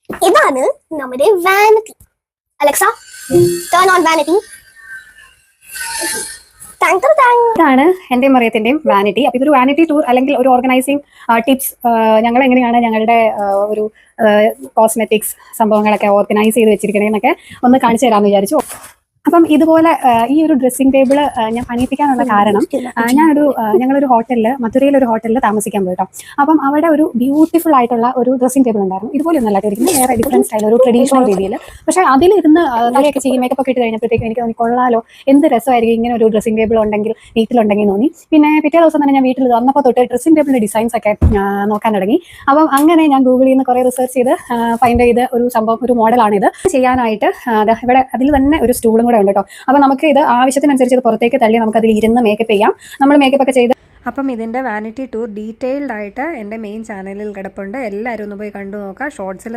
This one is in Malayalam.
ഇതാണ് നമ്മുടെ vanity. Alexa, turn on vanity. ഇതാണ് എന്റെയും മറിയത്തിന്റെയും വാനിറ്റി. അപ്പൊ ഇതൊരു വാനിറ്റി ടൂർ അല്ലെങ്കിൽ ഒരു ഓർഗനൈസിങ് ടിപ്സ്, ഞങ്ങൾ എങ്ങനെയാണ് ഞങ്ങളുടെ ഒരു കോസ്മെറ്റിക്സ് സംഭവങ്ങളൊക്കെ ഓർഗനൈസ് ചെയ്ത് വെച്ചിരിക്കണേന്നൊക്കെ ഒന്ന് കാണിച്ചു തരാമെന്ന് വിചാരിച്ചു. അപ്പം ഇതുപോലെ ഈ ഒരു ഡ്രസ്സിംഗ് ടേബിൾ ഞാൻ പണിയിപ്പിക്കാനുള്ള കാരണം, ഞങ്ങളൊരു ഹോട്ടലിൽ, മധുരയിലൊരു ഹോട്ടലിൽ താമസിക്കാൻ പോയിട്ടോ. അപ്പം അവിടെ ഒരു ബ്യൂട്ടിഫുൾ ആയിട്ടുള്ള ഒരു ഡ്രസ്സിംഗ് ടേബിൾ ഉണ്ടായിരുന്നു. ഇതുപോലെ ഒന്നല്ല ഇരിക്കുന്നത്, വേറെ ഡിഫറൻറ്റ് സ്റ്റൈൽ, ഒരു ട്രഡീഷണൽ രീതിയിൽ. പക്ഷേ അതിലിരുന്ന് തലയൊക്കെ ചെയ്യും, മേക്കപ്പ് ഒക്കെ ഇട്ട് കഴിഞ്ഞപ്പോഴത്തേക്കും എനിക്ക് തോന്നി കൊള്ളാലോ, എന്ത് രസമായിരിക്കും ഇങ്ങനെ ഒരു ഡ്രസ്സിംഗ് ടേബിൾ ഉണ്ടെങ്കിൽ, വീട്ടിലുണ്ടെങ്കിൽ തോന്നി. പിന്നെ പിറ്റേ ദിവസം തന്നെ ഞാൻ വീട്ടിൽ വന്നപ്പോൾ തൊട്ട് ഡ്രസ്സിംഗ് ടേബിളിന്റെ ഡിസൈൻസ് ഒക്കെ നോക്കാൻ തുടങ്ങി. അപ്പം അങ്ങനെ ഞാൻ ഗൂഗിളിൽ നിന്ന് കുറേ റിസർച്ച് ചെയ്ത് ഫൈൻഡ് ചെയ്ത് ഒരു സംഭവം, ഒരു മോഡലാണിത്. ചെയ്യാനായിട്ട് ഇവിടെ അതിൽ തന്നെ ഒരു സ്റ്റൂളും കൂടെ ഉണ്ട് കേട്ടോ. അപ്പം നമുക്ക് ഇത് ആവശ്യത്തിനനുസരിച്ച് ഇത് പുറത്തേക്ക് തള്ളി നമുക്ക് അതിൽ ഇരുന്ന് മേക്കപ്പ് ചെയ്യാം. നമ്മൾ മേക്കപ്പ് ഒക്കെ ചെയ്ത്. അപ്പം ഇതിൻ്റെ വാനിറ്റി ടൂർ ഡീറ്റെയിൽഡ് ആയിട്ട് എൻ്റെ മെയിൻ ചാനലിൽ കിടപ്പുണ്ട്. എല്ലാവരും ഒന്ന് പോയി കണ്ടു നോക്കാം. ഷോർട്സിൽ